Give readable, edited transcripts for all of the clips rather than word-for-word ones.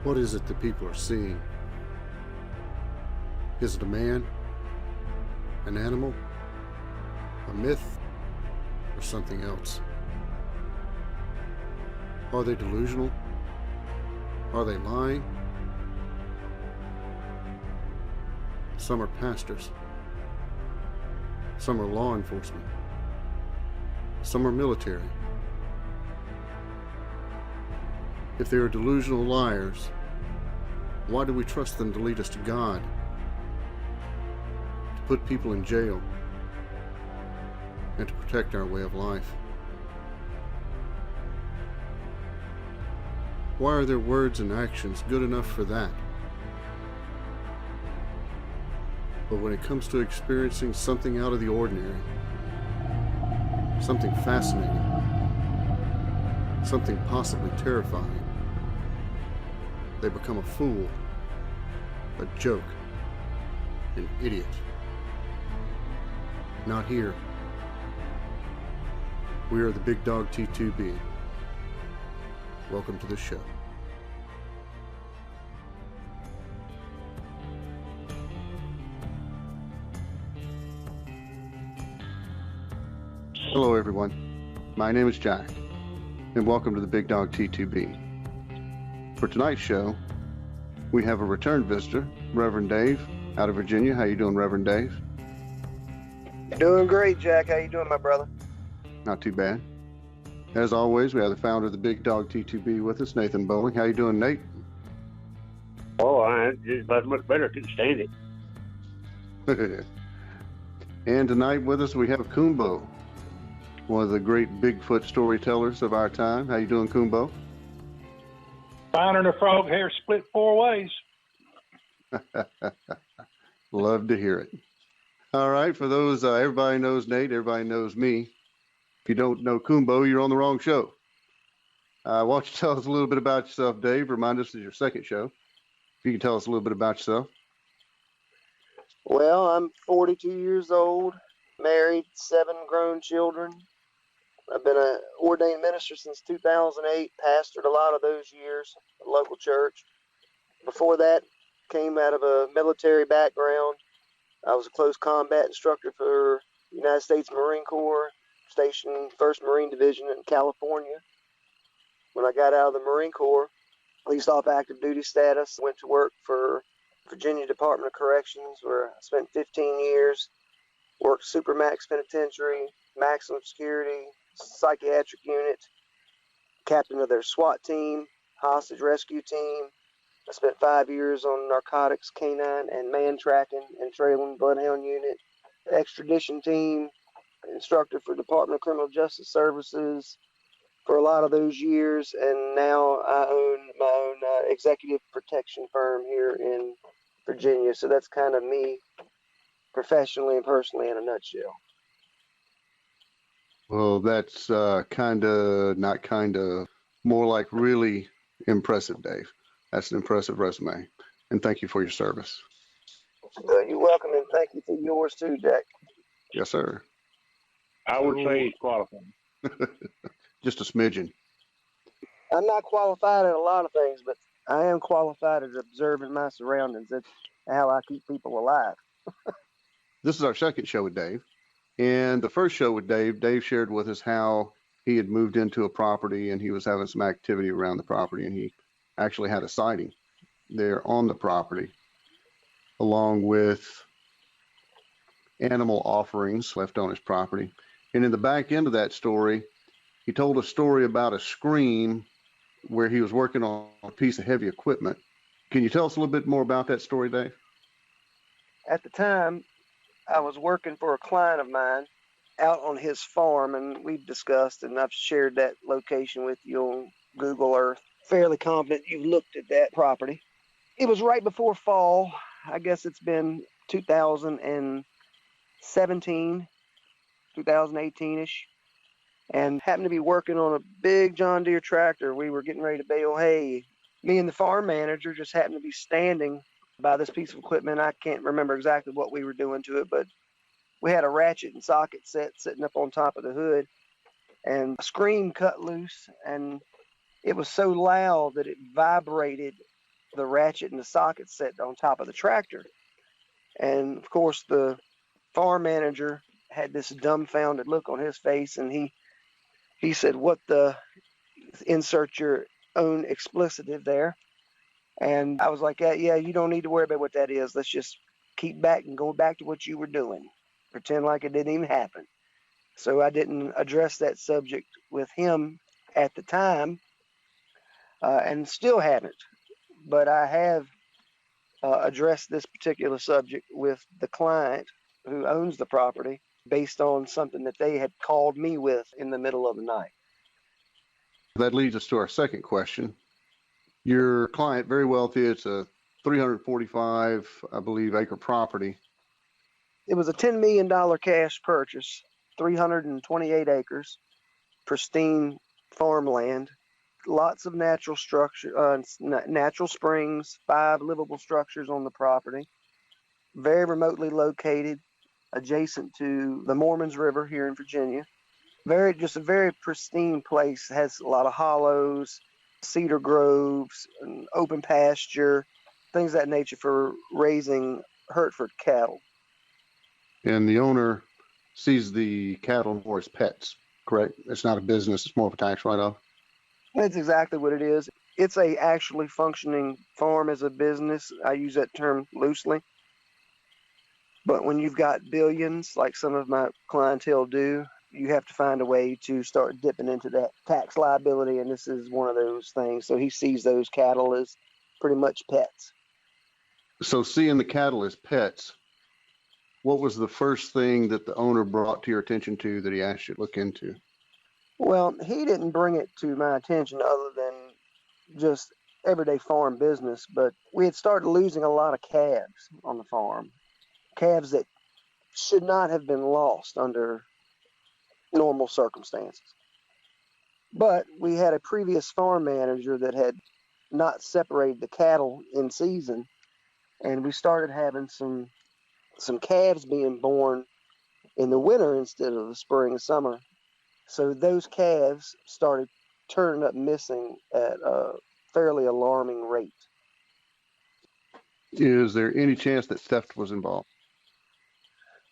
What is it that people are seeing? Is it a man? An animal? A myth? Or something else? Are they delusional? Are they lying? Some are pastors. Some are law enforcement. Some are military. If they are delusional liars, why do we trust them to lead us to God? To put people in jail and to protect our way of life? Why are their words and actions good enough for that? But when it comes to experiencing something out of the ordinary, something fascinating, something possibly terrifying, they become a fool, a joke, an idiot. Not here. We are the Big Dog T2B. Welcome to the show. Hello everyone, my name is Jack, and welcome to the Big Dog T2B. For tonight's show, we have a return visitor, Reverend Dave, out of Virginia. How you doing, Reverend Dave? Doing great, Jack. How you doing, my brother? Not too bad. As always, we have the founder of the Big Dog T2B with us, Nathan Bowling. How you doing, Nate? Oh, that's much better. Couldn't stand it. And tonight with us, we have Coonbo, one of the great Bigfoot storytellers of our time. How you doing, Coonbo? Finer than a frog hair split four ways. Love to hear it. All right, for those, everybody knows Nate, everybody knows me. If you don't know Coonbo, you're on the wrong show. Why don't you tell us a little bit about yourself, Dave? Remind us of your second show. If you can tell us a little bit about yourself. Well, I'm 42 years old, married, 7 grown children. I've been an ordained minister since 2008, pastored a lot of those years at a local church. Before that, came out of a military background. I was a close combat instructor for the United States Marine Corps, stationed 1st Marine Division in California. When I got out of the Marine Corps, leased off active duty status, went to work for Virginia Department of Corrections, where I spent 15 years, worked Supermax Penitentiary, maximum security, psychiatric unit, captain of their SWAT team, hostage rescue team. I spent 5 years on narcotics, canine, and man tracking and trailing bloodhound unit, extradition team, instructor for Department of Criminal Justice Services for a lot of those years, and now I own my own executive protection firm here in Virginia. So that's kind of me professionally and personally in a nutshell. Well, that's more like really impressive, Dave. That's an impressive resume. And thank you for your service. You're welcome, and thank you for yours too, Jack. Yes, sir. I would say he's qualified. Just a smidgen. I'm not qualified at a lot of things, but I am qualified at observing my surroundings. That's how I keep people alive. This is our second show with Dave. And the first show with Dave, Dave shared with us how he had moved into a property and he was having some activity around the property, and he actually had a sighting there on the property, along with animal offerings left on his property. And in the back end of that story, he told a story about a screen where he was working on a piece of heavy equipment. Can you tell us a little bit more about that story, Dave? At the time, I was working for a client of mine out on his farm, and we've discussed, and I've shared that location with you on Google Earth. Fairly confident you've looked at that property. It was right before fall. I guess it's been 2017, 2018-ish, and happened to be working on a big John Deere tractor. We were getting ready to bale hay. Me and the farm manager just happened to be standing by this piece of equipment. I can't remember exactly what we were doing to it, but we had a ratchet and socket set sitting up on top of the hood, and a screen cut loose, and it was so loud that it vibrated the ratchet and the socket set on top of the tractor. And of course, the farm manager had this dumbfounded look on his face, and he said, "What the?" Insert your own explicitive there. And I was like, yeah, you don't need to worry about what that is. Let's just keep back and go back to what you were doing. Pretend like it didn't even happen. So I didn't address that subject with him at the time, and still haven't. But I have addressed this particular subject with the client who owns the property based on something that they had called me with in the middle of the night. That leads us to our second question. Your client, very wealthy, it's a 345, I believe, acre property. It was a $10 million cash purchase, 328 acres, pristine farmland, lots of natural structure, natural springs, 5 livable structures on the property, very remotely located, adjacent to the Mormons River here in Virginia. Just a very pristine place. Has a lot of hollows, cedar groves, and open pasture, things of that nature for raising Hereford cattle. And the owner sees the cattle more as pets, correct? It's not a business, it's more of a tax write-off. That's exactly what it is. It's a actually functioning farm as a business. I use that term loosely. But when you've got billions, like some of my clientele do, you have to find a way to start dipping into that tax liability, and this is one of those things. So he sees those cattle as pretty much pets. So seeing the cattle as pets, what was the first thing that the owner brought to your attention to that he asked you to look into? Well, he didn't bring it to my attention other than just everyday farm business, but we had started losing a lot of calves on the farm, calves that should not have been lost under normal circumstances. But we had a previous farm manager that had not separated the cattle in season, and we started having some calves being born in the winter instead of the spring and summer. So those calves started turning up missing at a fairly alarming rate. Is there any chance that theft was involved?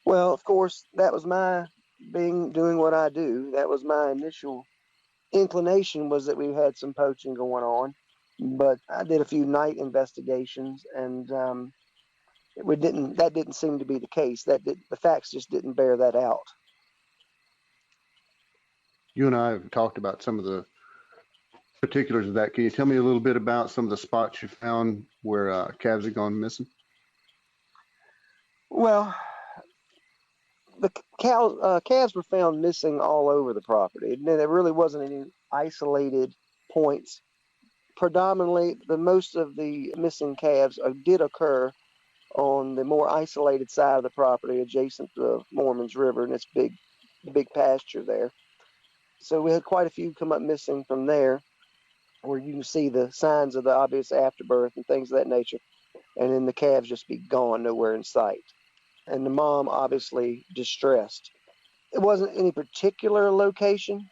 Well, of course, that was my doing what I do. That was my initial inclination, was that we had some poaching going on. But I did a few night investigations, and that didn't seem to be the case. The facts just didn't bear that out. You and I have talked about some of the particulars of that. Can you tell me a little bit about some of the spots you found where calves had gone missing? Well, the calves were found missing all over the property. There really wasn't any isolated points. Predominantly, most of the missing calves did occur on the more isolated side of the property adjacent to the Mormons River and its big pasture there. So we had quite a few come up missing from there, where you can see the signs of the obvious afterbirth and things of that nature, and then the calves just be gone, nowhere in sight. And the mom obviously distressed. It wasn't any particular location,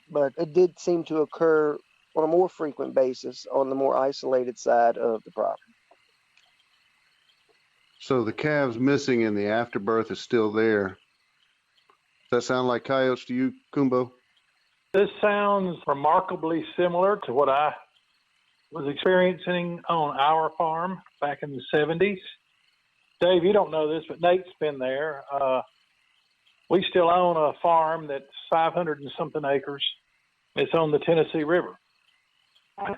but it did seem to occur on a more frequent basis on the more isolated side of the property. So the calves missing and the afterbirth is still there. Does that sound like coyotes to you, Coonbo? This sounds remarkably similar to what I was experiencing on our farm back in the 70s. Dave, you don't know this, but Nate's been there. We still own a farm that's 500 and something acres. It's on the Tennessee River.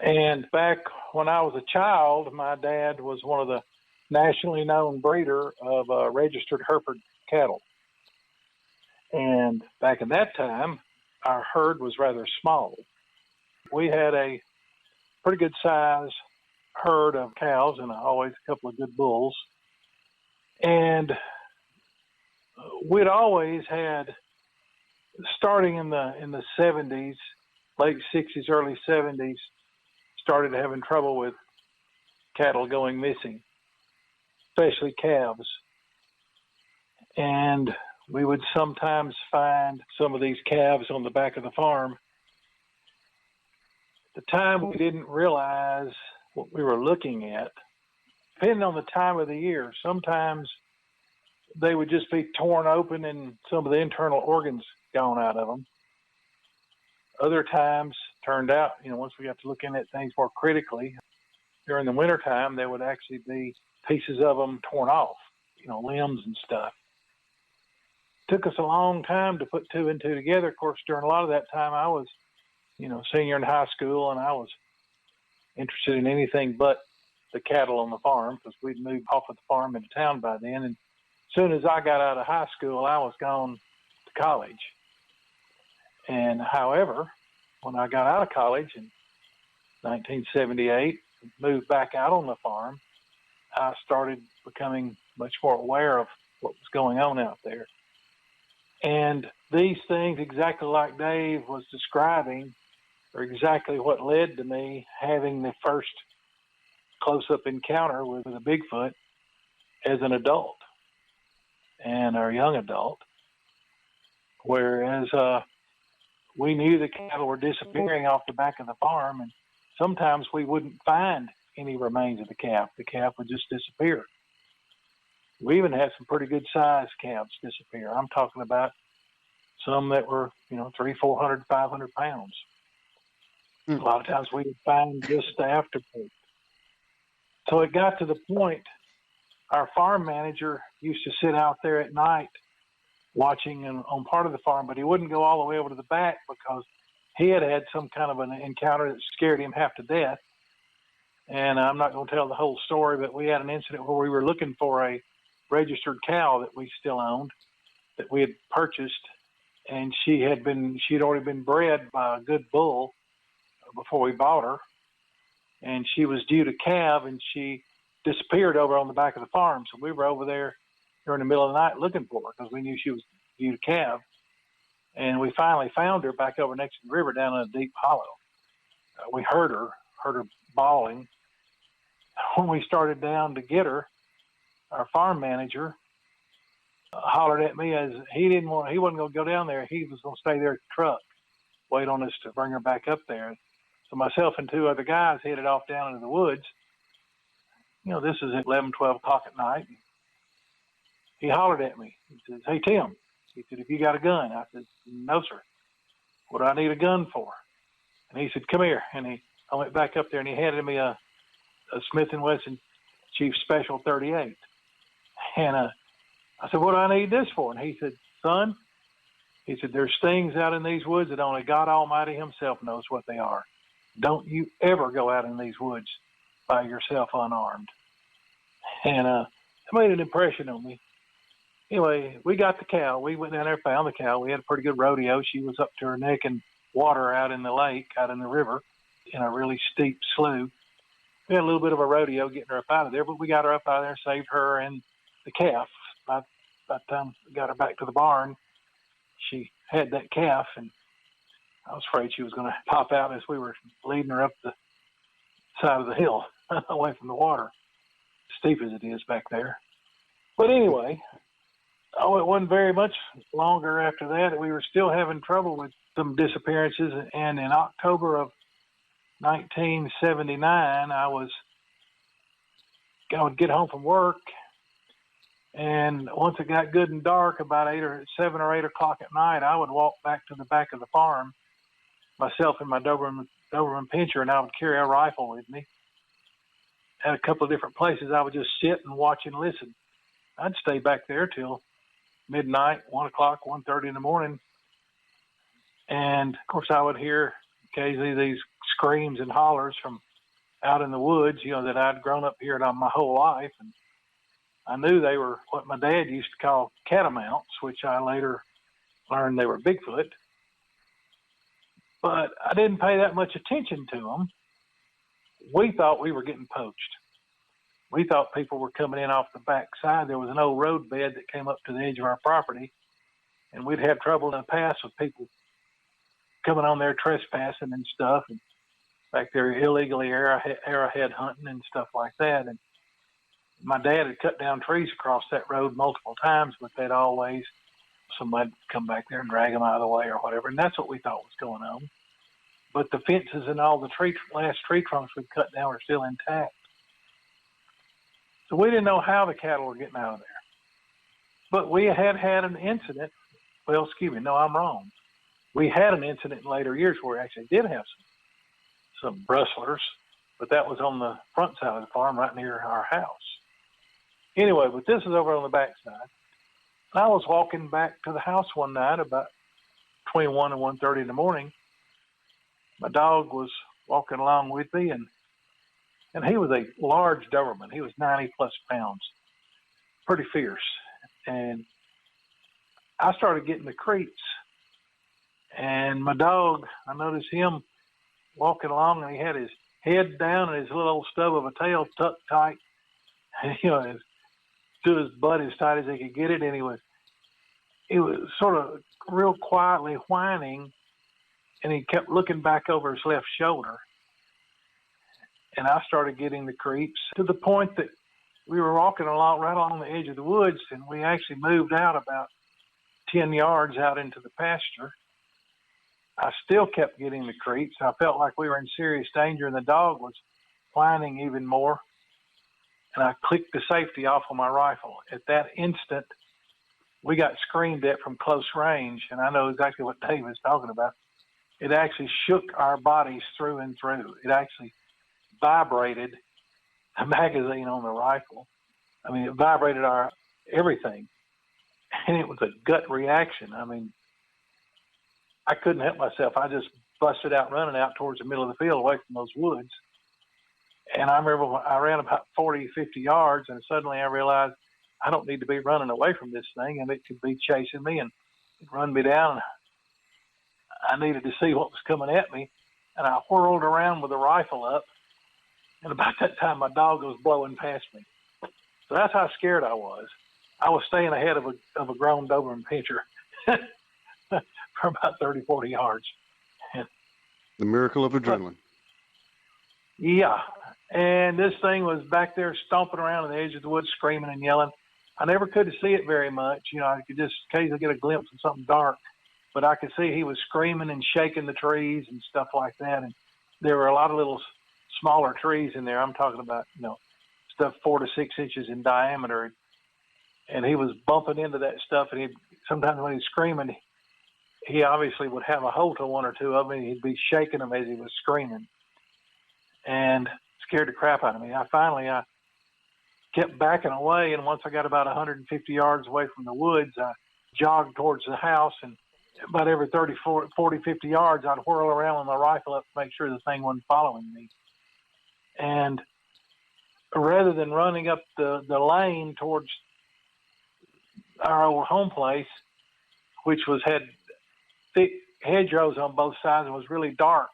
And back when I was a child, my dad was one of the nationally known breeder of registered Hereford cattle. And back in that time, our herd was rather small. We had a pretty good size herd of cows and always a couple of good bulls. And we'd always had, starting in the 70s, late 60s, early 70s, started having trouble with cattle going missing, especially calves. And we would sometimes find some of these calves on the back of the farm. At the time, we didn't realize what we were looking at, depending on the time of the year, sometimes they would just be torn open and some of the internal organs gone out of them. Other times turned out, once we got to looking at things more critically, during the wintertime, there would actually be pieces of them torn off, limbs and stuff. Took us a long time to put two and two together. Of course, during a lot of that time, I was, senior in high school, and I was interested in anything but the cattle on the farm because we'd moved off of the farm into town by then. And as soon as I got out of high school, I was gone to college. And however, when I got out of college in 1978, moved back out on the farm, I started becoming much more aware of what was going on out there. And these things, exactly like Dave was describing, are exactly what led to me having the first close-up encounter with a Bigfoot as an adult and our young adult, whereas we knew the cattle were disappearing off the back of the farm, and sometimes we wouldn't find any remains of the calf. The calf would just disappear. We even had some pretty good sized calves disappear. I'm talking about some that were, 300, 400, 500 pounds. A lot of times we would find just the afterpart. So it got to the point, our farm manager used to sit out there at night watching on part of the farm, but he wouldn't go all the way over to the back because he had had some kind of an encounter that scared him half to death. And I'm not going to tell the whole story, but we had an incident where we were looking for a registered cow that we still owned, that we had purchased, and she'd already been bred by a good bull before we bought her, and she was due to calve, and she disappeared over on the back of the farm. So we were over there during the middle of the night looking for her because we knew she was due to calve, and we finally found her back over next to the river down in a deep hollow. We heard her bawling. When we started down to get her, our farm manager hollered at me as he wasn't going to go down there. He was going to stay there at the truck, wait on us to bring her back up there. So myself and two other guys headed off down into the woods. This is at 11, 12 o'clock at night. He hollered at me. He says, "Hey, Tim," he said, "if you got a gun?" I said, "No, sir." "What do I need a gun for?" And he said, "Come here." And I went back up there and he handed me a Smith & Wesson Chief Special 38. And I said, "What do I need this for?" And he said, "Son," he said, "there's things out in these woods that only God Almighty himself knows what they are. Don't you ever go out in these woods by yourself unarmed." And it made an impression on me. Anyway, we got the cow. We went down there, found the cow. We had a pretty good rodeo. She was up to her neck in water out in the lake, out in the river, in a really steep slough. We had a little bit of a rodeo getting her up out of there, but we got her up out of there, saved her and the calf. By the time we got her back to the barn, she had that calf, and I was afraid she was going to pop out as we were leading her up the side of the hill away from the water, steep as it is back there. But anyway, it wasn't very much longer after that. We were still having trouble with some disappearances, and in October of 1979, I would get home from work, and once it got good and dark, about 7 or 8 o'clock at night, I would walk back to the back of the farm, myself and my Doberman pincher, and I would carry a rifle with me. At a couple of different places, I would just sit and watch and listen. I'd stay back there till midnight, 1 o'clock, 1:30 in the morning. And of course I would hear occasionally these screams and hollers from out in the woods, that I'd grown up hearing my whole life. And I knew they were what my dad used to call catamounts, which I later learned they were Bigfoot. But I didn't pay that much attention to them. We thought we were getting poached. We thought people were coming in off the back side. There was an old road bed that came up to the edge of our property, and we'd have trouble in the past with people coming on there trespassing and stuff, and back there illegally arrowhead hunting and stuff like that. And my dad had cut down trees across that road multiple times, but they'd always, somebody'd come back there and drag them out of the way or whatever. And that's what we thought was going on. but the fences and all the last tree trunks we cut down were still intact. So we didn't know how the cattle were getting out of there. But we had an incident. Well, excuse me, no, I'm wrong. We had an incident in later years where we actually did have some rustlers, but that was on the front side of the farm right near our house. Anyway, but this is over on the back side. I was walking back to the house one night about between 1 and 1:30 in the morning. My dog was walking along with me, and he was a large Doberman. He was 90 plus pounds, pretty fierce. And I started getting the creeps. And my dog, I noticed him walking along, and he had his head down and his little old stub of a tail tucked tight. And, to his butt as tight as he could get it. And he was sort of real quietly whining, and he kept looking back over his left shoulder. And I started getting the creeps to the point that we were walking right along the edge of the woods, and we actually moved out about 10 yards out into the pasture. I still kept getting the creeps. I felt like we were in serious danger, and the dog was whining even more. And I clicked the safety off of my rifle. At that instant, we got screamed at from close range, and I know exactly what Dave is talking about. It actually shook our bodies through and through. It actually vibrated the magazine on the rifle. I mean, it vibrated our everything. And it was a gut reaction. I mean, I couldn't help myself. I just busted out running out towards the middle of the field away from those woods. And I remember when I ran about 40, 50 yards, and suddenly I realized I don't need to be running away from this thing, and it could be chasing me and run me down. I needed to see what was coming at me, and I whirled around with the rifle up, and about that time my dog was blowing past me. So that's how scared I was. I was staying ahead of a grown Doberman pinscher for about 30, 40 yards. The miracle of adrenaline. Yeah. And this thing was back there stomping around on the edge of the woods, screaming and yelling. I never could see it very much. I could just occasionally get a glimpse of something dark, but I could see he was screaming and shaking the trees and stuff like that. And there were a lot of little smaller trees in there. I'm talking about, stuff 4 to 6 inches in diameter. And he was bumping into that stuff. And sometimes when he's screaming, he obviously would have a hold to one or two of them, and he'd be shaking them as he was screaming. And scared the crap out of me. I kept backing away, and once I got about 150 yards away from the woods, I jogged towards the house, and about every 30, 40, 50 yards, I'd whirl around with my rifle up to make sure the thing wasn't following me. And rather than running up the lane towards our old home place, which had thick hedgerows on both sides and was really dark,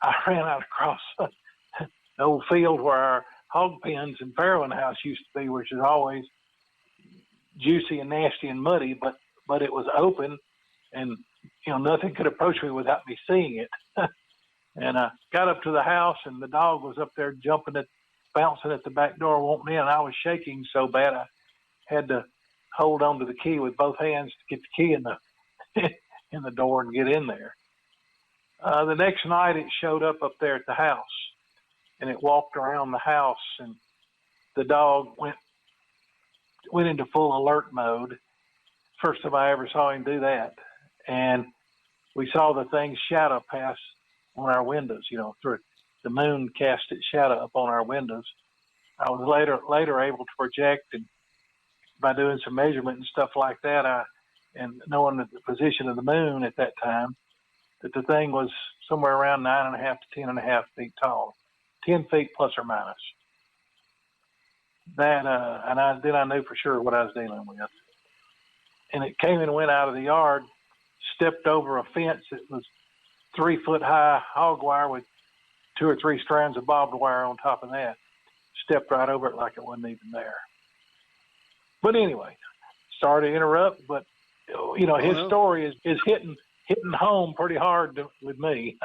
I ran out across an old field where our hog pens and farrowing house used to be, which is always juicy and nasty and muddy, but it was open, and nothing could approach me without me seeing it. And I got up to the house, and the dog was up there bouncing at the back door, wanting in. I was shaking so bad I had to hold onto the key with both hands to get the key in the door and get in there. The next night it showed up there at the house, and it walked around the house, and the dog went into full alert mode. First time I ever saw him do that. And we saw the thing's shadow pass on our windows, through the moon cast its shadow up on our windows. I was later able to project, and by doing some measurement and stuff like that, and knowing the position of the moon at that time, that the thing was somewhere around 9.5 to 10.5 feet tall, 10 feet plus or minus. That, and then I knew for sure what I was dealing with. And it came and went out of the yard, stepped over a fence that was 3 foot high hog wire with 2 or 3 strands of barbed wire on top of that. Stepped right over it like it wasn't even there. But anyway, sorry to interrupt, but his story is hitting home pretty hard with me.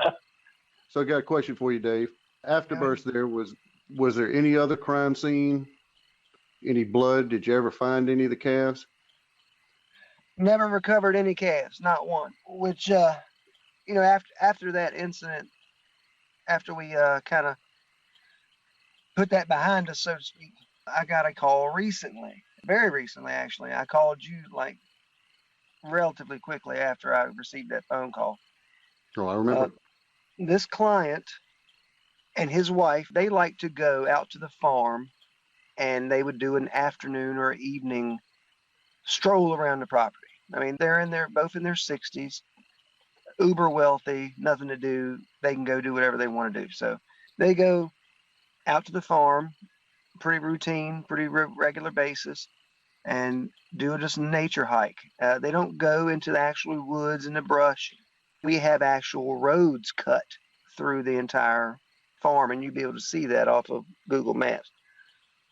So I got a question for you, Dave. Afterbirth, there was there any other crime scene? Any blood? Did you ever find any of the calves? Never recovered any calves, not one. Which, after that incident, after we kind of put that behind us, so to speak, I got a call recently, very recently actually. I called you like relatively quickly after I received that phone call. Oh, I remember. This client and his wife, they like to go out to the farm, and they would do an afternoon or evening stroll around the property. I mean, they're both in their 60s, uber wealthy, nothing to do. They can go do whatever they want to do. So they go out to the farm, pretty routine, pretty regular basis, and do just a nature hike. They don't go into the actual woods and the brush. We have actual roads cut through the entire farm, and you'd be able to see that off of Google Maps.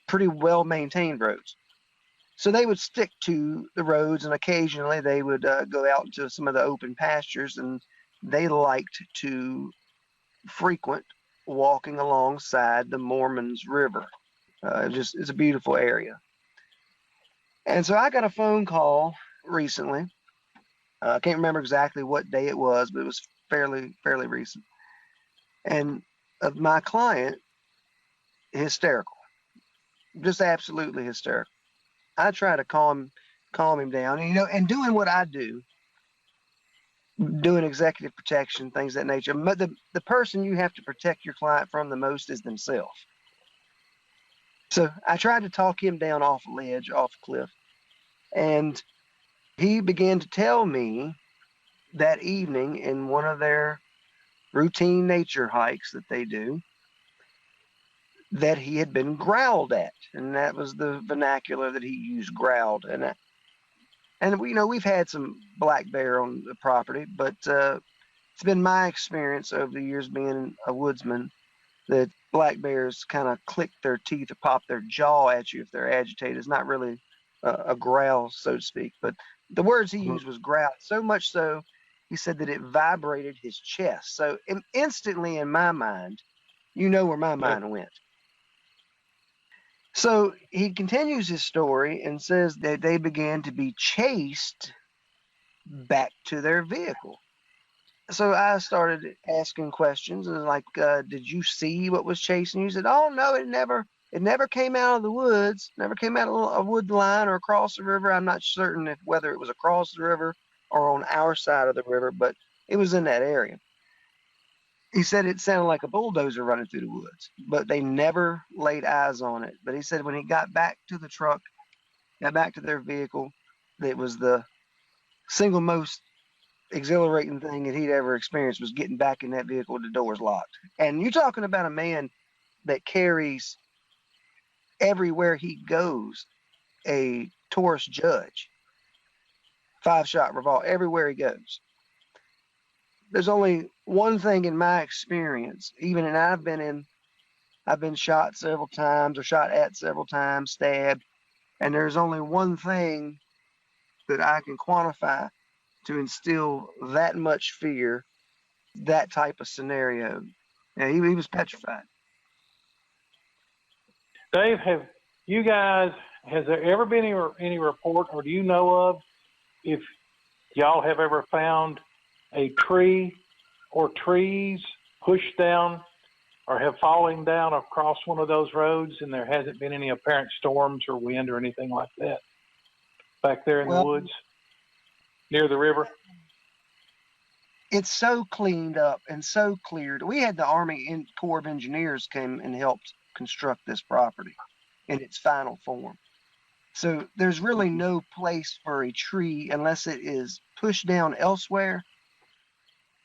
Pretty well maintained roads. So they would stick to the roads, and occasionally they would go out into some of the open pastures, and they liked to frequent walking alongside the Mormons River. It's a beautiful area. And so I got a phone call recently. I can't remember exactly what day it was, but it was fairly recent. And of my client, hysterical, just absolutely hysterical. I try to calm him down, and doing what I do, doing executive protection, things of that nature. But the person you have to protect your client from the most is themselves. So I tried to talk him down off a ledge, off a cliff, and he began to tell me that evening in one of their routine nature hikes that they do that he had been growled at, and that was the vernacular that he used, growled. And we've had some black bear on the property, but it's been my experience over the years being a woodsman that black bears kind of click their teeth or pop their jaw at you if they're agitated. It's not really a growl, so to speak, but the words he used was growl. So much so, he said that it vibrated his chest. So instantly in my mind, where my mind went. So he continues his story and says that they began to be chased back to their vehicle. So I started asking questions and like, did you see what was chasing you? He said, oh no, it never came out of the woods, never came out of a wood line or across the river. I'm not certain whether it was across the river or on our side of the river, but it was in that area. He said it sounded like a bulldozer running through the woods, but they never laid eyes on it. But he said when he got back to the truck, got back to their vehicle, it was the single most exhilarating thing that he'd ever experienced was getting back in that vehicle with the doors locked. And you're talking about a man that carries everywhere he goes a Taurus Judge, 5-shot revolver everywhere he goes. There's only one thing in my experience, and I've been shot several times or shot at several times, stabbed, and there's only one thing that I can quantify to instill that much fear, that type of scenario. Yeah, he was petrified. Dave, has there ever been any report, or do you know of, if y'all have ever found a tree or trees pushed down or have fallen down across one of those roads and there hasn't been any apparent storms or wind or anything like that back there in the woods near the river? It's so cleaned up and so cleared. We had the Army Corps of Engineers came and helped construct this property in its final form. So there's really no place for a tree unless it is pushed down elsewhere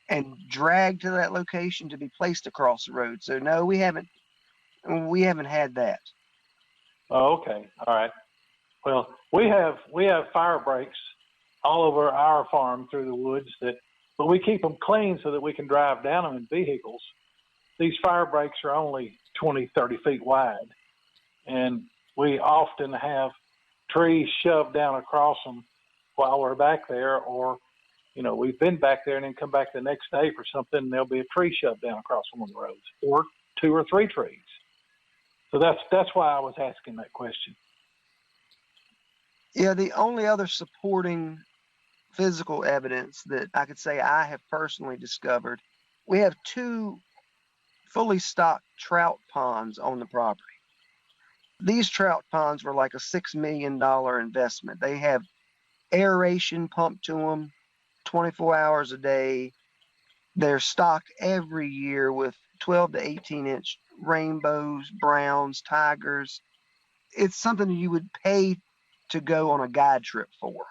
and dragged to that location to be placed across the road. So no, we haven't had that. Oh, okay. All right. Well, we have fire breaks all over our farm through the woods but we keep them clean so that we can drive down them in vehicles. These fire breaks are only 20, 30 feet wide, and we often have trees shoved down across them while we're back there, or we've been back there and then come back the next day for something, and there'll be a tree shoved down across one of the roads, or 2 or 3 trees. So that's why I was asking that question. Yeah, the only other supporting physical evidence that I could say I have personally discovered. We have 2 fully stocked trout ponds on the property. These trout ponds were like a $6 million investment. They have aeration pumped to them 24 hours a day. They're stocked every year with 12 to 18-inch rainbows, browns, tigers. It's something you would pay to go on a guide trip for.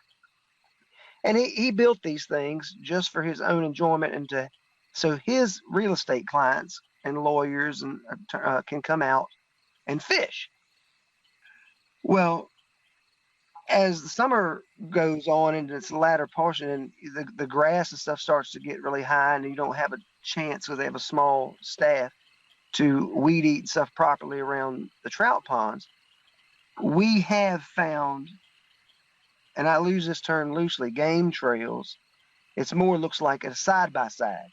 And he built these things just for his own enjoyment and so his real estate clients and lawyers and can come out and fish. Well, as the summer goes on into its latter portion and the grass and stuff starts to get really high and you don't have a chance because they have a small staff to weed eat stuff properly around the trout ponds, we have found, and I use this term loosely, game trails. It's more looks like a side-by-side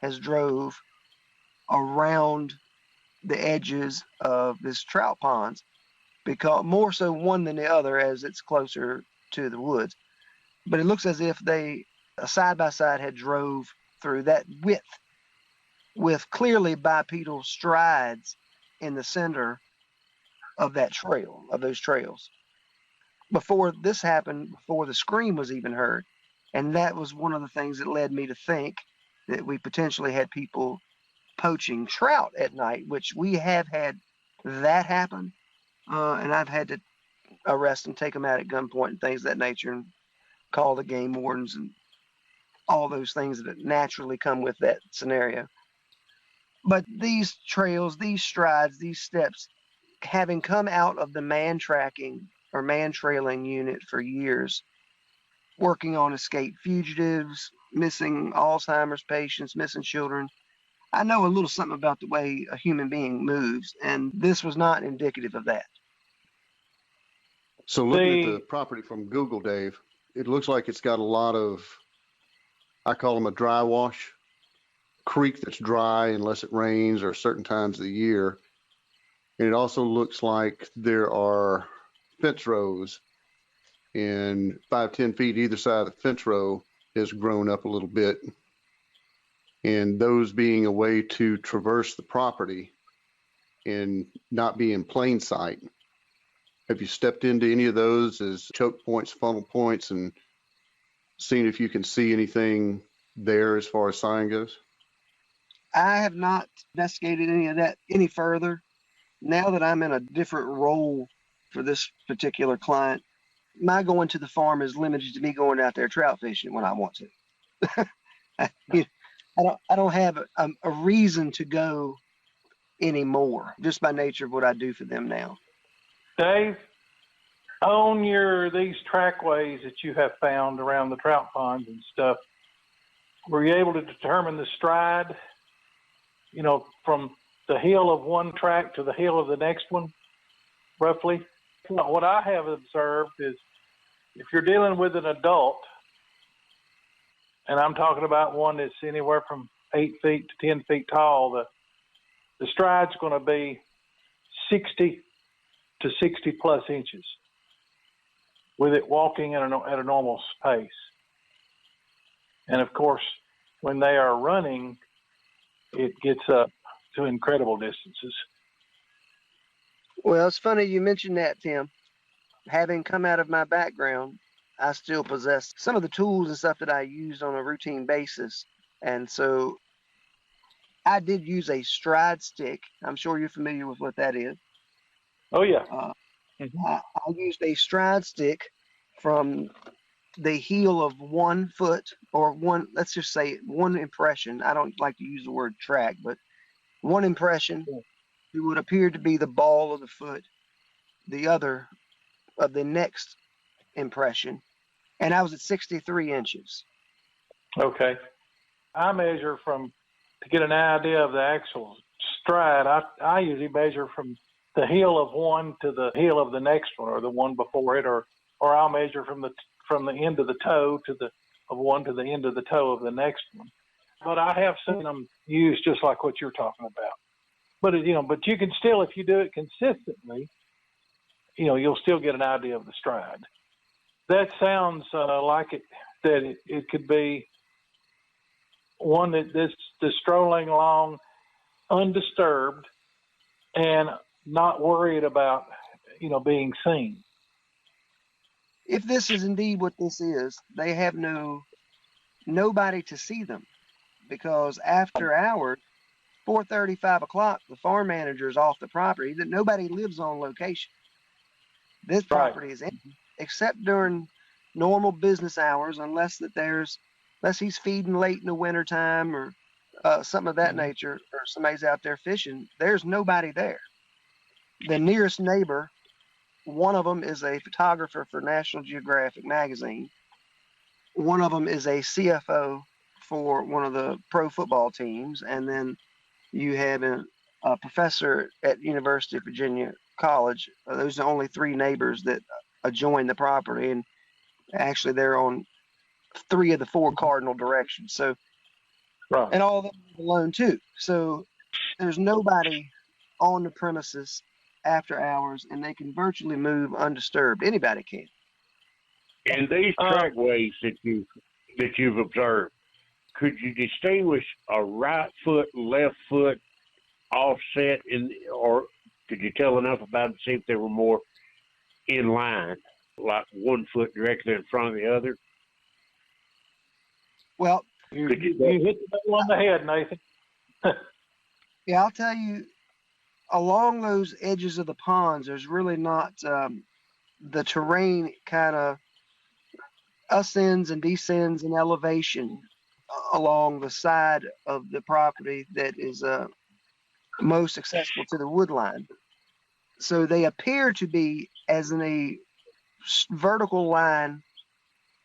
has drove around the edges of this trout ponds, because more so one than the other as it's closer to the woods. But it looks as if a side-by-side had drove through that width with clearly bipedal strides in the center of that trail, of those trails. Before this happened, before the scream was even heard. And that was one of the things that led me to think that we potentially had people poaching trout at night, which we have had that happen. And I've had to arrest them, take them out at gunpoint and things of that nature, and call the game wardens and all those things that naturally come with that scenario. But these trails, these strides, these steps, having come out of the man tracking or man trailing unit for years, working on escaped fugitives, missing Alzheimer's patients, missing children, I know a little something about the way a human being moves, and this was not indicative of that. So looking at the property from Google, Dave, it looks like it's got a lot of, I call them a dry wash, creek that's dry unless it rains or certain times of the year. And it also looks like there are fence rows, and 5-10 feet either side of the fence row has grown up a little bit. And those being a way to traverse the property and not be in plain sight. Have you stepped into any of those as choke points, funnel points, and seen if you can see anything there as far as sign goes? I have not investigated any of that any further. Now that I'm in a different role for this particular client, my going to the farm is limited to me going out there trout fishing when I want to. I don't have a reason to go anymore, just by nature of what I do for them now. Dave, on these trackways that you have found around the trout ponds and stuff, were you able to determine the stride, from the heel of one track to the heel of the next one, roughly? What I have observed is if you're dealing with an adult, and I'm talking about one that's anywhere from 8 feet to 10 feet tall, the stride's going to be 60 to 60 plus inches with it walking at a normal pace. And of course, when they are running, it gets up to incredible distances. Well, it's funny you mentioned that, Tim. Having come out of my background, I still possess some of the tools and stuff that I used on a routine basis. And so I did use a stride stick. I'm sure you're familiar with what that is. Oh, yeah. I used a stride stick from the heel of 1 foot, or let's just say one impression. I don't like to use the word track, but one impression, it would appear to be the ball of the foot, the other of the next impression. And I was at 63 inches. Okay. I measure to get an idea of the actual stride, I usually measure from the heel of one to the heel of the next one, or the one before it, or I'll measure from the end of the toe of one to the end of the toe of the next one. But I have seen them used just like what you're talking about. But but you can still, if you do it consistently, you'll still get an idea of the stride. That sounds like that it could be one that's strolling along undisturbed and not worried about, being seen. If this is indeed what this is, they have nobody to see them, because after hours, 4:30, 5 o'clock, the farm manager is off the property. That nobody lives on location. This Right. property is empty, except during normal business hours, unless he's feeding late in the wintertime or something of that nature, or somebody's out there fishing. There's nobody there. The nearest neighbor, one of them is a photographer for National Geographic magazine. One of them is a CFO for one of the pro football teams, and then you have a professor at University of Virginia College. Those are the only three neighbors that adjoin the property, and actually they're on 3 of the 4 cardinal directions. So, Right. and all of them alone too. So there's nobody on the premises after hours, and they can virtually move undisturbed. Anybody can. And these trackways that you've observed, could you distinguish a right foot, left foot offset, or could you tell enough about it to see if they were more in line, like one foot directly in front of the other? Well, you hit the nail on the head, Nathan. Yeah, I'll tell you, along those edges of the ponds, there's really not the terrain kind of ascends and descends in elevation along the side of the property that is most accessible to the wood line. So they appear to be as in a vertical line,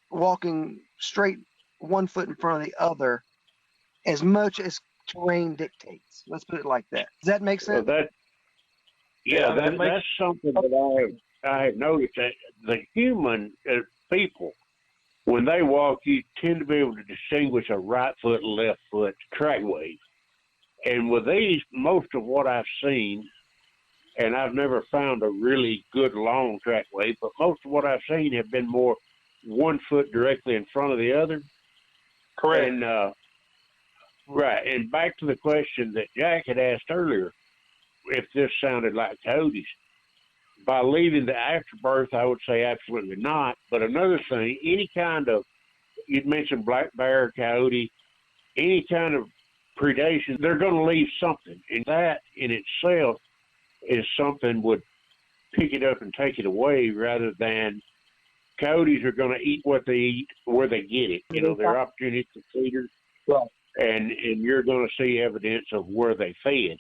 walking straight 1 foot in front of the other, as much as terrain dictates. Let's put it like that. Does that make sense? That's something that I have noticed, that the human people, when they walk, you tend to be able to distinguish a right foot and left foot trackway. And with these, most of what I've seen, and I've never found a really good long trackway, but most of what I've seen have been more 1 foot directly in front of the other. Correct. And right. And back to the question that Jack had asked earlier, if this sounded like coyotes. By leaving the afterbirth, I would say absolutely not. But another thing, any kind of, you'd mentioned black bear, coyote, any kind of predation, they're going to leave something. And that in itself is something would pick it up and take it away, rather than coyotes are going to eat what they eat where they get it. They're opportunistic feeders. Right. And you're going to see evidence of where they fed.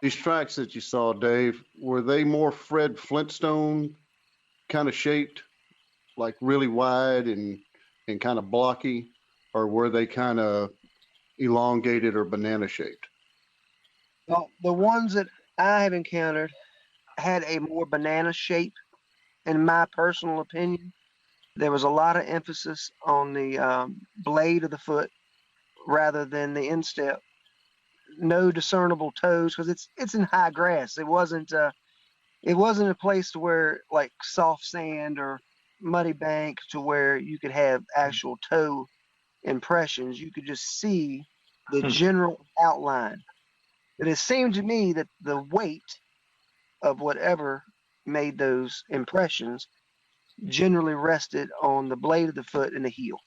These tracks that you saw, Dave, were they more Fred Flintstone kind of shaped, like really wide and kind of blocky, or were they kind of elongated or banana shaped? Well, the ones that I have encountered had a more banana shape, in my personal opinion. There was a lot of emphasis on the blade of the foot rather than the instep. No discernible toes, because it's in high grass. It wasn't a place to where, like, soft sand or muddy bank, to where you could have actual toe impressions. You could just see the general outline. But it seemed to me that the weight of whatever made those impressions generally rested on the blade of the foot and the heel.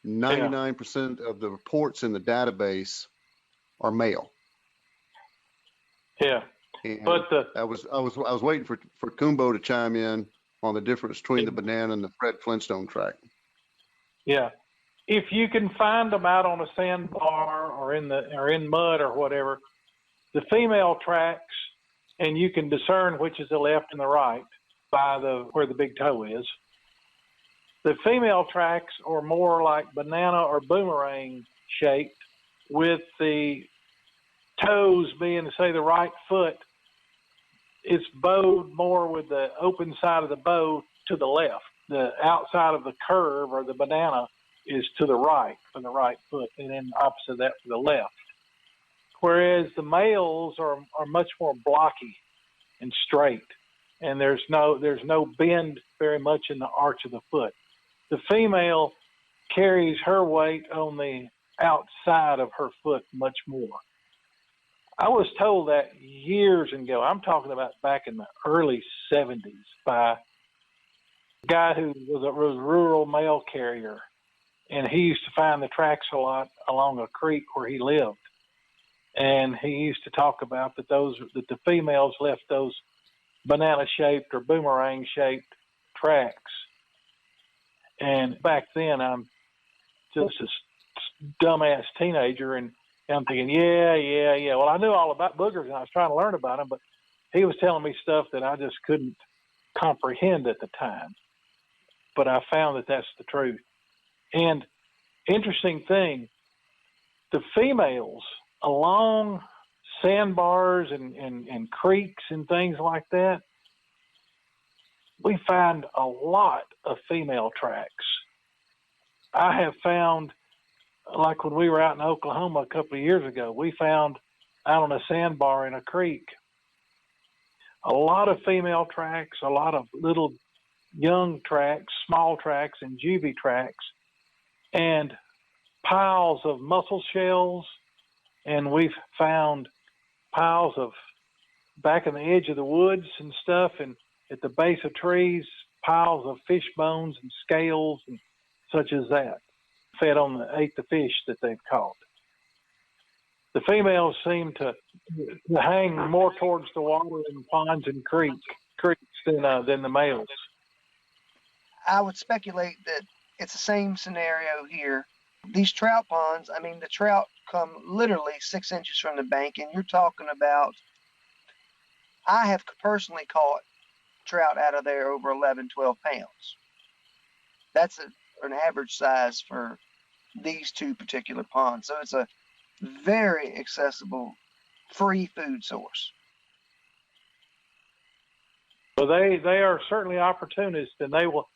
99% of the reports in the database are male. Yeah. And But I was waiting for Coonbo to chime in on the difference between the banana and the Fred Flintstone track. yeah, if you can find them out on a sandbar or in mud or whatever, the female tracks, and you can discern which is the left and the right by where the big toe is. The female tracks are more like banana or boomerang shaped, with the toes being, say, the right foot. It's bowed more with the open side of the bow to the left. The outside of the curve, or the banana, is to the right for the right foot, and then opposite of that for the left. Whereas the males are much more blocky and straight, and there's no bend very much in the arch of the foot. the female carries her weight on the outside of her foot much more. I was told that years ago. I'm talking about back in the early 70s by a guy who was a rural mail carrier, and he used to find the tracks a lot along a creek where he lived. And he used to talk about that the females left those banana-shaped or boomerang-shaped tracks. And back then, I'm just a dumbass teenager, and I'm thinking, yeah. Well, I knew all about boogers, and I was trying to learn about them, but he was telling me stuff that I just couldn't comprehend at the time. But I found that that's the truth. And interesting thing, the females along sandbars and creeks and things like that, we find a lot of female tracks. I have found, like when we were out in Oklahoma a couple of years ago, we found out on a sandbar in a creek a lot of female tracks, a lot of little young tracks, small tracks, and juvie tracks, and piles of mussel shells. And we've found piles of, back in the edge of the woods and stuff, and at the base of trees, piles of fish bones and scales and such as that, ate the fish that they've caught. The females seem to hang more towards the water in ponds and creeks than the males. I would speculate that it's the same scenario here. These trout ponds, I mean, the trout come literally 6 inches from the bank, and you're talking about, I have personally caught trout out of there over 11, 12 pounds. That's an average size for these two particular ponds. So it's a very accessible, free food source. So they are certainly opportunists, and they will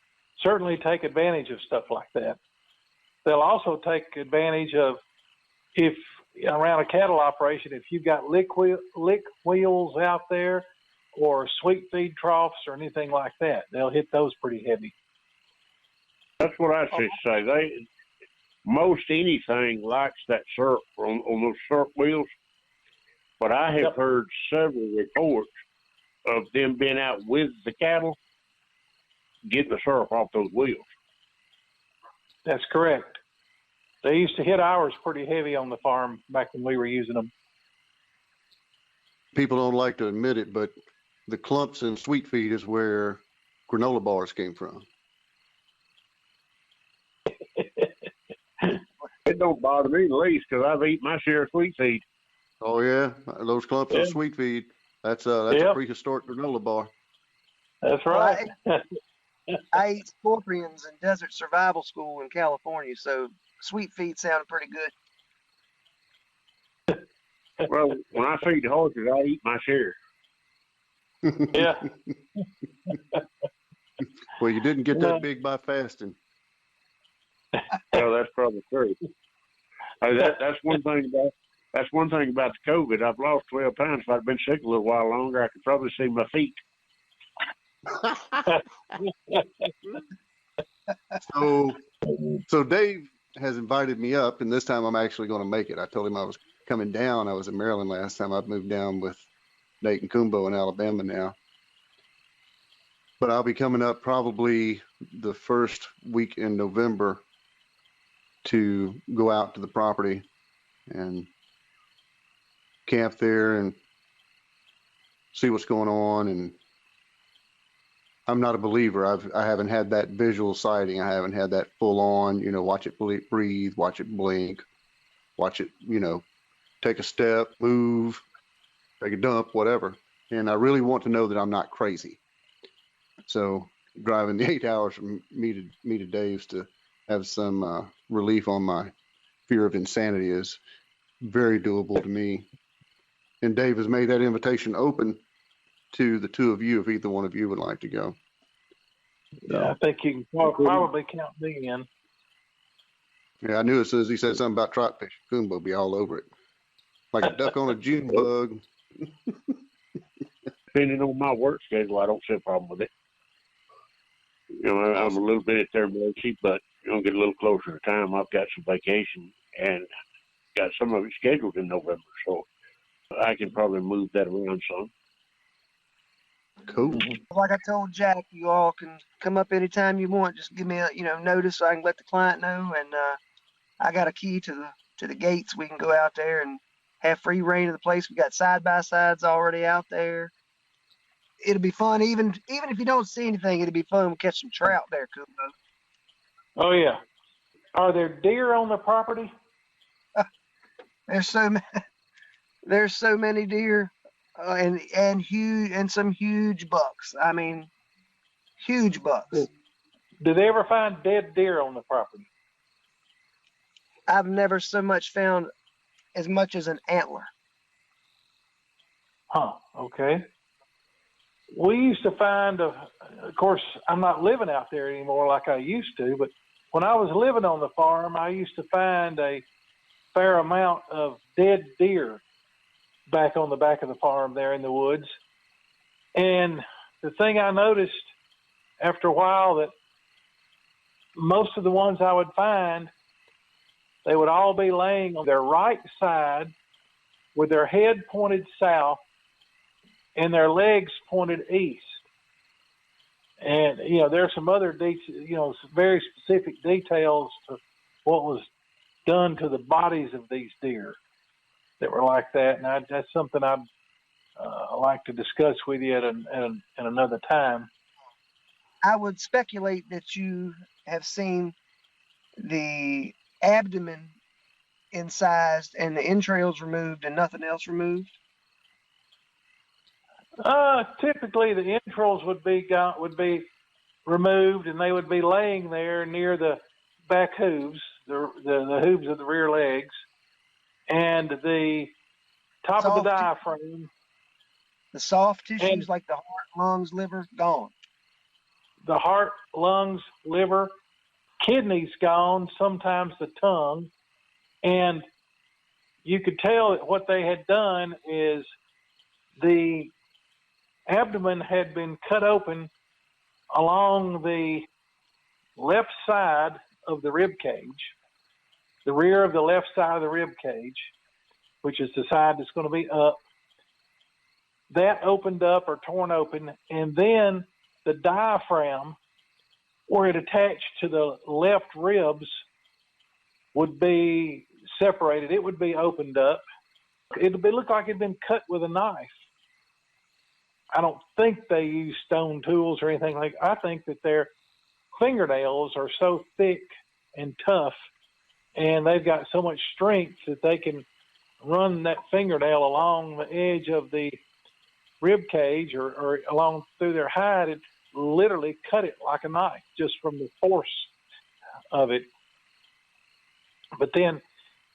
certainly take advantage of stuff like that. They'll also take advantage of, if around a cattle operation, if you've got lick wheels out there or sweet feed troughs or anything like that, they'll hit those pretty heavy. That's what I should say. Most anything likes that syrup on those syrup wheels, but I have heard several reports of them being out with the cattle, getting the syrup off those wheels. That's correct. They used to hit ours pretty heavy on the farm back when we were using them. People don't like to admit it, but the clumps in sweet feed is where granola bars came from. It don't bother me the least because I've eaten my share of sweet feed. Oh yeah, those clumps of sweet feed. That's a prehistoric granola bar. That's right. Well, I ate scorpions in desert survival school in California, so sweet feed sounded pretty good. Well, when I feed the horses, I eat my share. Yeah. Well, you didn't get that big by fasting. Well, that's probably true. That's one thing about the COVID. I've lost 12 pounds. If I'd been sick a little while longer, I could probably see my feet. So Dave has invited me up, and this time I'm actually going to make it. I told him I was coming down. I was in Maryland last time. I've moved down with Nate and Coonbo in Alabama now. But I'll be coming up probably the first week in November to go out to the property and camp there and see what's going on. And I'm not a believer. I haven't had that visual sighting. I haven't had that full on, watch it breathe, watch it blink, watch it, take a step, move, take a dump, whatever. And I really want to know that I'm not crazy. So driving the 8 hours from me to Dave's to have some relief on my fear of insanity is very doable to me. And Dave has made that invitation open to the two of you if either one of you would like to go. Yeah, I think you can probably count me in. Yeah, I knew as soon as he said something about trot fishing, Coonbo will be all over it. Like a duck on a June bug. Depending on my work schedule, I don't see a problem with it. I'm a little bit at their mercy, but get a little closer to time. I've got some vacation and got some of it scheduled in November, so I can probably move that around some. Cool. Like I told Jack, you all can come up anytime you want. Just give me a notice so I can let the client know. And I got a key to the gates. We can go out there and have free reign of the place. We got side by sides already out there. It'll be fun. Even if you don't see anything, it'll be fun. We'll catch some trout there, Coonbo. Oh yeah. Are there deer on the property? There's so many deer, and huge, and some huge bucks. I mean, huge bucks. Do they ever find dead deer on the property? I've never so much found as much as an antler. Huh. Okay. We used to find, of course, I'm not living out there anymore like I used to, but when I was living on the farm, I used to find a fair amount of dead deer back on the back of the farm there in the woods. And the thing I noticed after a while, that most of the ones I would find, they would all be laying on their right side with their head pointed south and their legs pointed east. And, there's some other, very specific details to what was done to the bodies of these deer that were like that. And that's something I'd like to discuss with you at another time. I would speculate that you have seen the abdomen incised and the entrails removed and nothing else removed. Typically the entrails would be removed, and they would be laying there near the back hooves, the hooves of the rear legs, and the top of the diaphragm. The soft tissues like the heart, lungs, liver, gone. The heart, lungs, liver, kidneys gone, sometimes the tongue. And you could tell that what they had done is the abdomen had been cut open along the left side of the rib cage, the rear of the left side of the rib cage, which is the side that's going to be up. That opened up or torn open, and then the diaphragm, where it attached to the left ribs, would be separated. It would be opened up. It would look like it had been cut with a knife. I don't think they use stone tools or anything like that. I think that their fingernails are so thick and tough, and they've got so much strength that they can run that fingernail along the edge of the rib cage or along through their hide and literally cut it like a knife just from the force of it. But then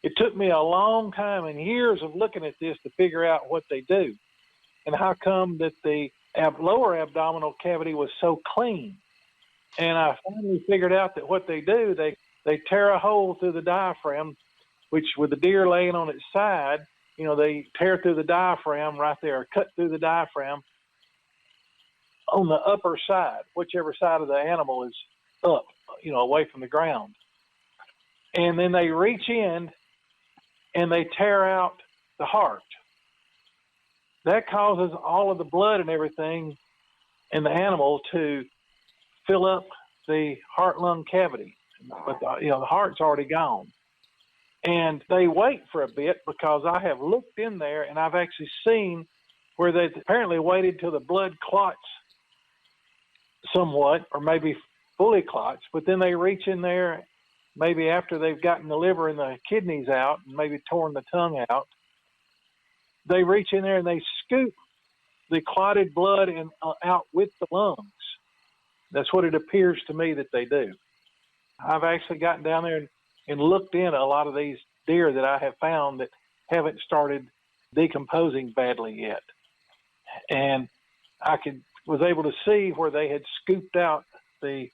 it took me a long time and years of looking at this to figure out what they do and how come that the lower abdominal cavity was so clean. And I finally figured out that what they do, they tear a hole through the diaphragm, which with the deer laying on its side, they tear through the diaphragm right there, cut through the diaphragm on the upper side, whichever side of the animal is up, away from the ground. And then they reach in and they tear out the heart. That causes all of the blood and everything in the animal to fill up the heart-lung cavity. But, the heart's already gone. And they wait for a bit because I have looked in there and I've actually seen where they apparently waited till the blood clots somewhat, or maybe fully clots, but then they reach in there maybe after they've gotten the liver and the kidneys out and maybe torn the tongue out. They reach in there and they scoop the clotted blood out with the lungs. That's what it appears to me that they do. I've actually gotten down there and looked in a lot of these deer that I have found that haven't started decomposing badly yet. And I was able to see where they had scooped out the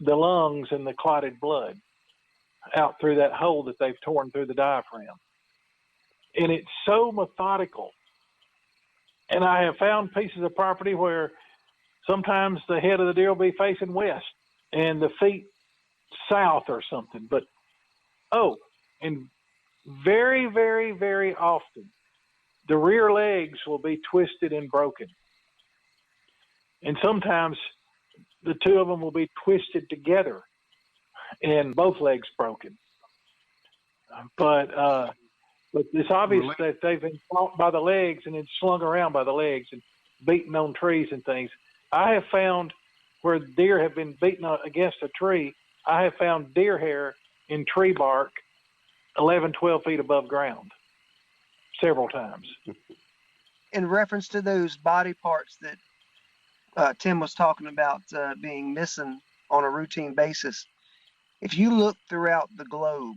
lungs and the clotted blood out through that hole that they've torn through the diaphragm. And it's so methodical. And I have found pieces of property where sometimes the head of the deer will be facing west and the feet south or something. But, and very, very, very often, the rear legs will be twisted and broken. And sometimes the two of them will be twisted together and both legs broken. But it's obvious that they've been caught by the legs and then slung around by the legs and beaten on trees and things. I have found where deer have been beaten against a tree, I have found deer hair in tree bark 11, 12 feet above ground several times. In reference to those body parts that Tim was talking about being missing on a routine basis, if you look throughout the globe,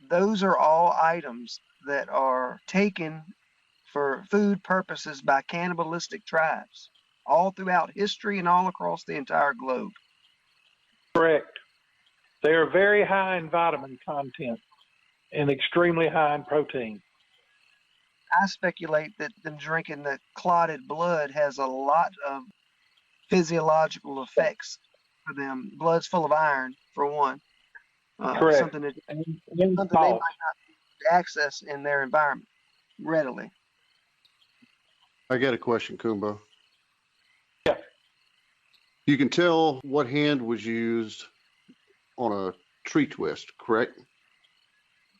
those are all items that are taken for food purposes by cannibalistic tribes, all throughout history and all across the entire globe. Correct. They are very high in vitamin content and extremely high in protein. I speculate that them drinking the clotted blood has a lot of physiological effects for them. Blood's full of iron, for one. Correct. Something that they might not access in their environment readily. I got a question, Coonbo. Yeah. You can tell what hand was used on a tree twist, correct?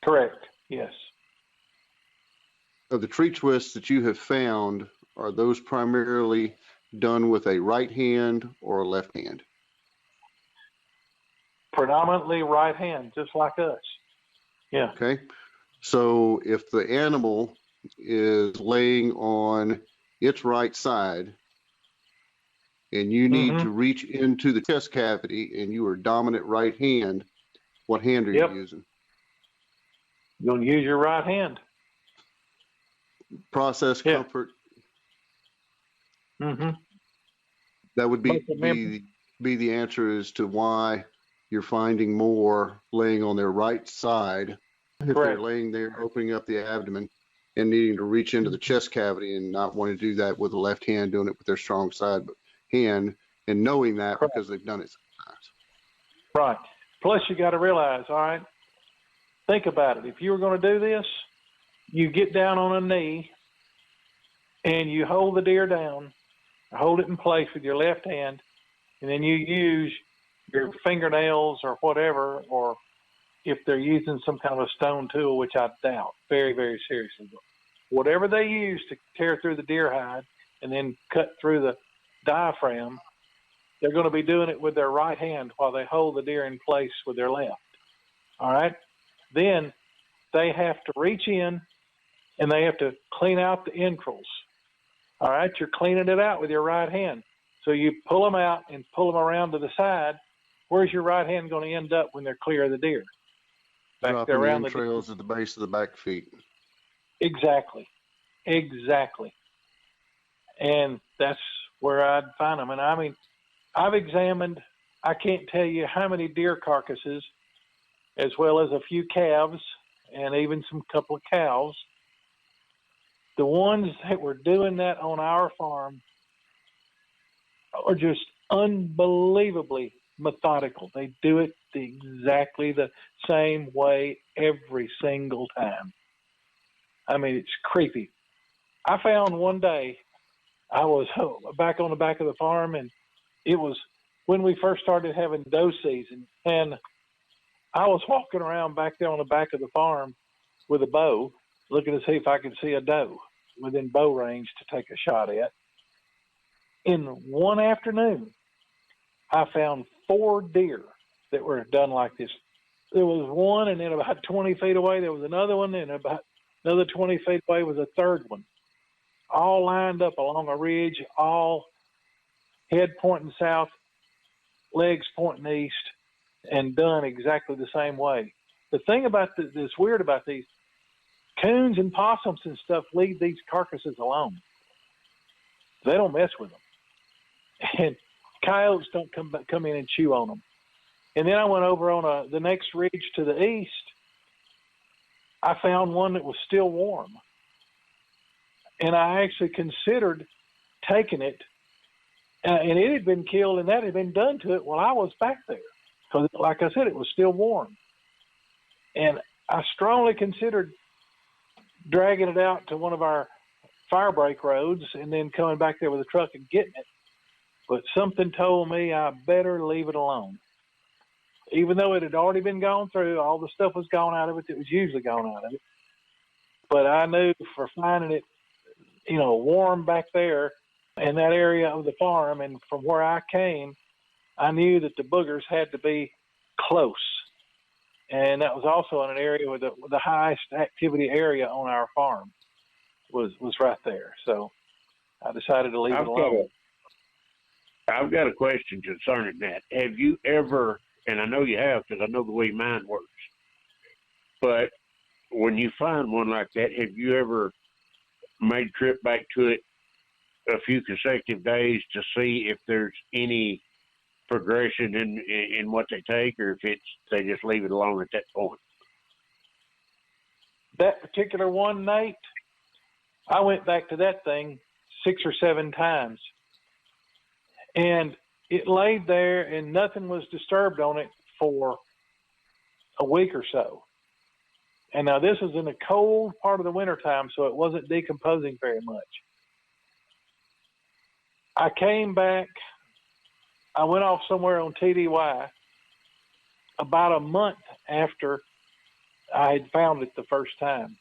Correct, yes. Of the tree twists that you have found, are those primarily done with a right hand or a left hand? Predominantly right hand, just like us. Yeah. Okay. So if the animal is laying on its right side and you need to reach into the chest cavity and you are dominant right hand, what hand are you using? You're going to use your right hand. Process comfort. That would be the answer as to why you're finding more laying on their right side. If they're laying there, opening up the abdomen and needing to reach into the chest cavity and not wanting to do that with the left hand, doing it with their strong side hand, and knowing that because they've done it sometimes. Right. Plus, you got to realize, all right, think about it. If you were going to do this, you get down on a knee and you hold the deer down, hold it in place with your left hand, and then you use your fingernails or whatever, or if they're using some kind of a stone tool, which I doubt very, very seriously. But whatever they use to tear through the deer hide and then cut through the diaphragm, they're going to be doing it with their right hand while they hold the deer in place with their left. All right? Then they have to reach in and they have to clean out the entrails. All right? You're cleaning it out with your right hand. So you pull them out and pull them around to the side. Where's your right hand going to end up when they're clear of the deer? Back Dropping there around the entrails at the base of the back feet. Exactly. And that's where I'd find them. And I mean, I've examined, I can't tell you how many deer carcasses, as well as a few calves and even some couple of cows. The ones that were doing that on our farm are just unbelievably methodical. They do it exactly the same way every single time. I mean, it's creepy. I found one day, I was back on the back of the farm, and it was when we first started having doe season, and I was walking around back there on the back of the farm with a bow, looking to see if I could see a doe within bow range to take a shot at. In one afternoon, I found 4 deer that were done like this. There was one, and then about 20 feet away, there was another one, and about another 20 feet away was a third one, all lined up along a ridge, all head pointing south, legs pointing east, and done exactly the same way. The thing about that's weird about these, coons and possums and stuff leave these carcasses alone. They don't mess with them. And coyotes don't come in and chew on them. And then I went over on the next ridge to the east. I found one that was still warm. And I actually considered taking it and it had been killed, and that had been done to it while I was back there. Because, like I said, it was still warm. And I strongly considered dragging it out to one of our fire break roads and then coming back there with a truck and getting it. But something told me I better leave it alone. Even though it had already been gone through, all the stuff was gone out of it that was usually gone out of it. But I knew for finding it, warm back there in that area of the farm, and from where I came, I knew that the boogers had to be close. And that was also in an area where the highest activity area on our farm was right there. So I decided to leave it alone. I've got a question concerning that. Have you ever, and I know you have because I know the way mine works, but when you find one like that, have you ever made a trip back to it a few consecutive days to see if there's any progression in what they take, or if they just leave it alone at that point? That particular one, Nate, I went back to that thing 6 or 7 times. And it laid there and nothing was disturbed on it for a week or so. And now this was in the cold part of the wintertime, so it wasn't decomposing very much. I came back, I went off somewhere on TDY about a month after I had found it the first time.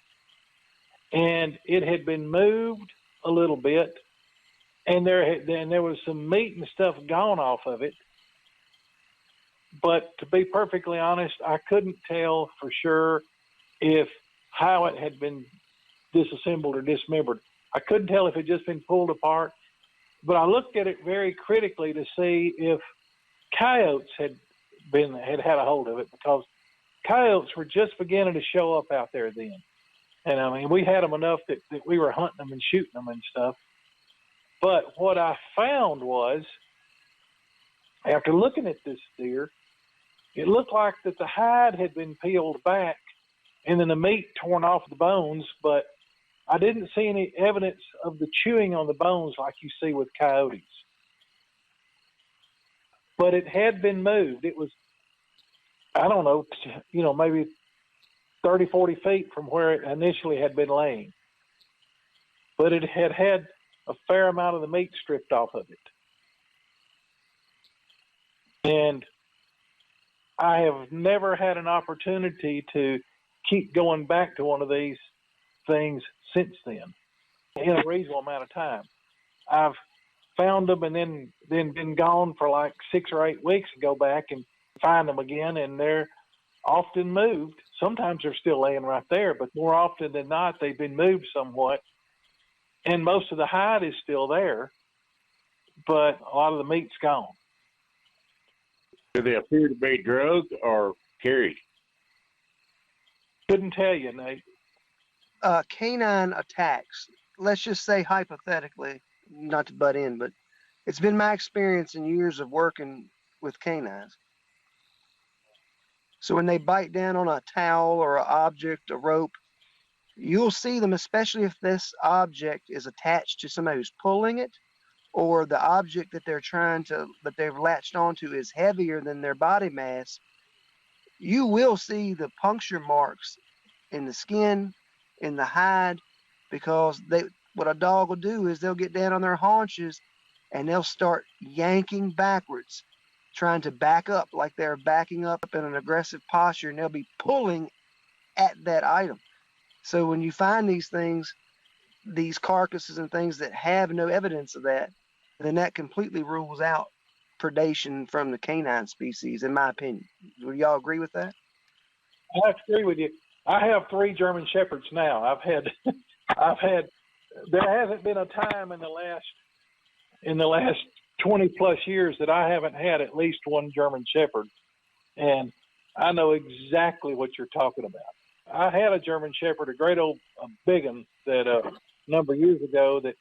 And it had been moved a little bit, and there was some meat and stuff gone off of it. But to be perfectly honest, I couldn't tell for sure how it had been disassembled or dismembered. I couldn't tell if it had just been pulled apart. But I looked at it very critically to see if coyotes had a hold of it, because coyotes were just beginning to show up out there then. And I mean, we had them enough that we were hunting them and shooting them and stuff. But what I found was, after looking at this deer, it looked like that the hide had been peeled back and then the meat torn off the bones, but I didn't see any evidence of the chewing on the bones like you see with coyotes. But it had been moved. It was, I don't know, maybe 30, 40 feet from where it initially had been laying. But it had had a fair amount of the meat stripped off of it. And I have never had an opportunity to keep going back to one of these things since then in a reasonable amount of time. I've found them and then been gone for like 6 or 8 weeks and go back and find them again, and they're often moved. Sometimes they're still laying right there, but more often than not, they've been moved somewhat, and most of the hide is still there, but a lot of the meat's gone. Do they appear to be drugged or carried? Couldn't tell you, Nate. Canine attacks, let's just say hypothetically, not to butt in, but it's been my experience in years of working with canines. So when they bite down on a towel or an object, a rope, you'll see them, especially if this object is attached to somebody who's pulling it, or the object that they've latched onto is heavier than their body mass. You will see the puncture marks in the skin, in the hide, because what a dog will do is they'll get down on their haunches and they'll start yanking backwards, trying to back up like they're backing up in an aggressive posture, and they'll be pulling at that item. So when you find these things, these carcasses and things that have no evidence of that, then that completely rules out predation from the canine species, in my opinion. Would y'all agree with that? I agree with you. I have 3 German Shepherds now. There hasn't been a time in the last 20 plus years that I haven't had at least one German Shepherd. And I know exactly what you're talking about. I had a German Shepherd, a great old big one, that a number of years ago, that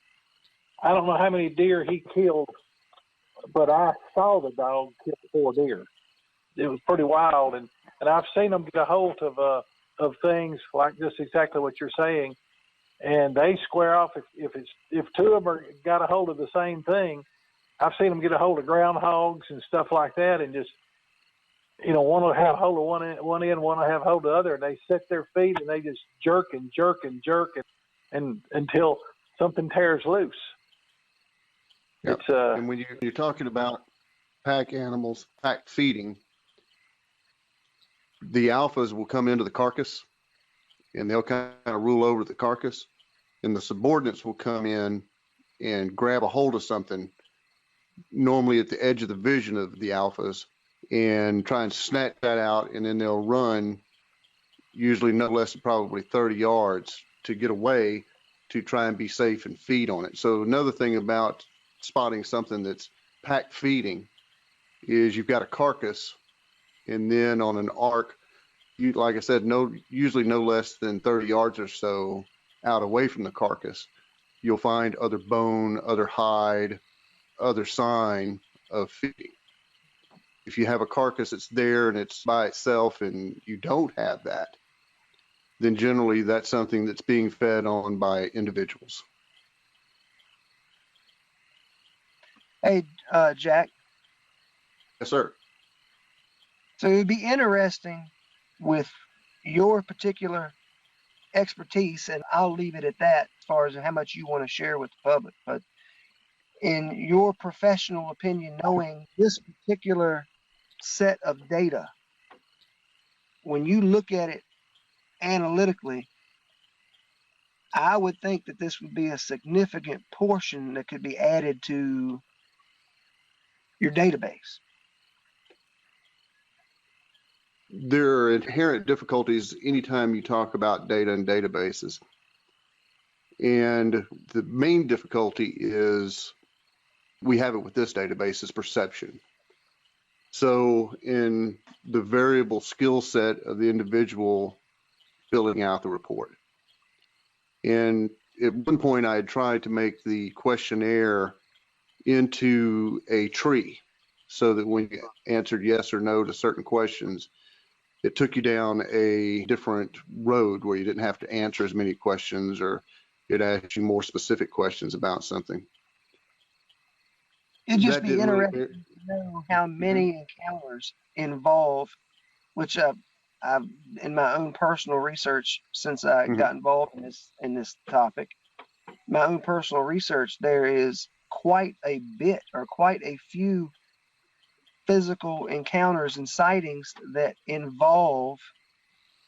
I don't know how many deer he killed, but I saw the dog kill 4 deer. It was pretty wild, and I've seen them get a hold of things like just exactly what you're saying, and they square off. If 2 of them got a hold of the same thing, I've seen them get a hold of groundhogs and stuff like that, and just, one will have hold of one end, one will have hold of the other, and they set their feet and they just jerk and jerk and jerk and until something tears loose. Yep. It's and when you're talking about pack animals, pack feeding, the alphas will come into the carcass and they'll kind of rule over the carcass, and the subordinates will come in and grab a hold of something, normally at the edge of the vision of the alphas, and try and snatch that out, and then they'll run, usually no less than probably 30 yards, to get away to try and be safe and feed on it. So another thing about spotting something that's pack feeding is you've got a carcass, and then on an arc, like I said, usually no less than 30 yards or so out away from the carcass, you'll find other bone, other hide, other sign of feeding. If you have a carcass that's there and it's by itself and you don't have that, then generally that's something that's being fed on by individuals. Hey, Jack. Yes, sir. So it would be interesting with your particular expertise, and I'll leave it at that as far as how much you want to share with the public. But in your professional opinion, knowing this particular set of data, when you look at it analytically, I would think that this would be a significant portion that could be added to your database. There are inherent difficulties anytime you talk about data and databases. And the main difficulty is, we have it with this database, is perception. So in the variable skill set of the individual filling out the report. And at one point I had tried to make the questionnaire into a tree so that when you answered yes or no to certain questions, it took you down a different road where you didn't have to answer as many questions, or it asked you more specific questions about something. It'd just be interesting to know how many encounters involve, which I've in my own personal research since I got involved in this topic, my own personal research, there is quite a bit or quite a few physical encounters and sightings that involve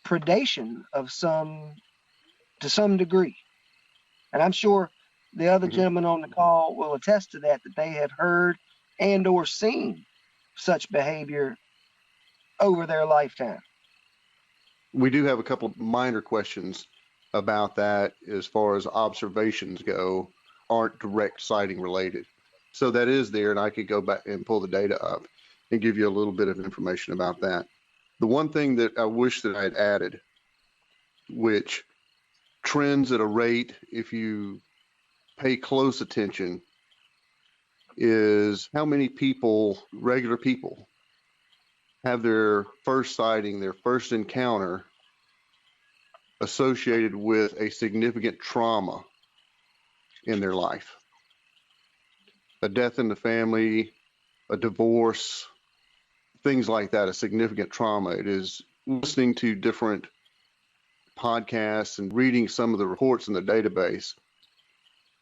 predation of to some degree. And I'm sure the other gentlemen on the call will attest to that they have heard and or seen such behavior over their lifetime. We do have a couple of minor questions about that as far as observations go, aren't direct sighting related. So that is there, and I could go back and pull the data up and give you a little bit of information about that. The one thing that I wish that I had added, which trends at a rate if you pay close attention, is how many people, regular people, have their first sighting, their first encounter associated with a significant trauma in their life. A death in the family, a divorce, things like that, a significant trauma. It is listening to different podcasts and reading some of the reports in the database.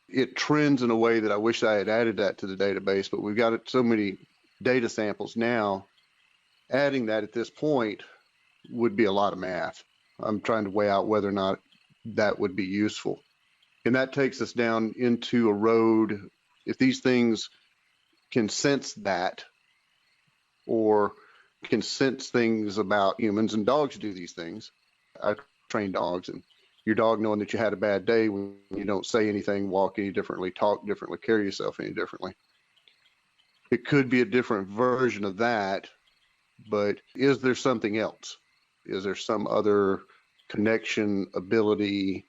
It trends in a way that I wish I had added that to the database, but we've got so many data samples now. Adding that at this point would be a lot of math. I'm trying to weigh out whether or not that would be useful. And that takes us down into a road. If these things can sense that, or can sense things about humans, and dogs do these things. I train dogs, and your dog knowing that you had a bad day when you don't say anything, walk any differently, talk differently, carry yourself any differently. It could be a different version of that, but is there something else? Is there some other connection, ability,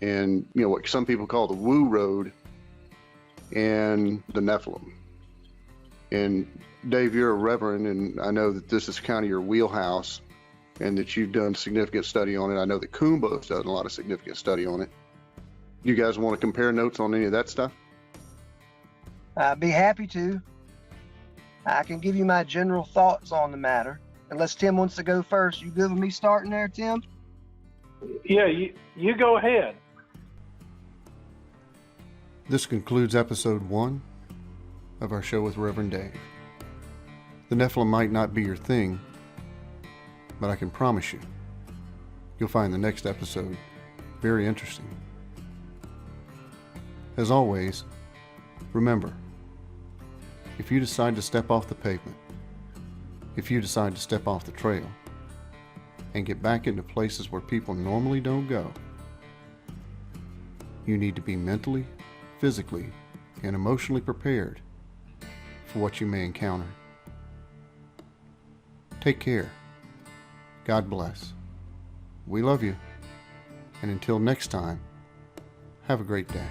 and what some people call the woo road and the Nephilim? And Dave, you're a reverend, and I know that this is kind of your wheelhouse and that you've done significant study on it. I know that Coonbo's done a lot of significant study on it. You guys want to compare notes on any of that stuff? I'd be happy to. I can give you my general thoughts on the matter. Unless Tim wants to go first. You good with me starting there, Tim? Yeah, you go ahead. This concludes episode 1 of our show with Reverend Dave. The Nephilim might not be your thing, but I can promise you, you'll find the next episode very interesting. As always, remember, if you decide to step off the pavement, if you decide to step off the trail, and get back into places where people normally don't go, you need to be mentally, physically, and emotionally prepared for what you may encounter. Take care. God bless. We love you. And until next time, have a great day.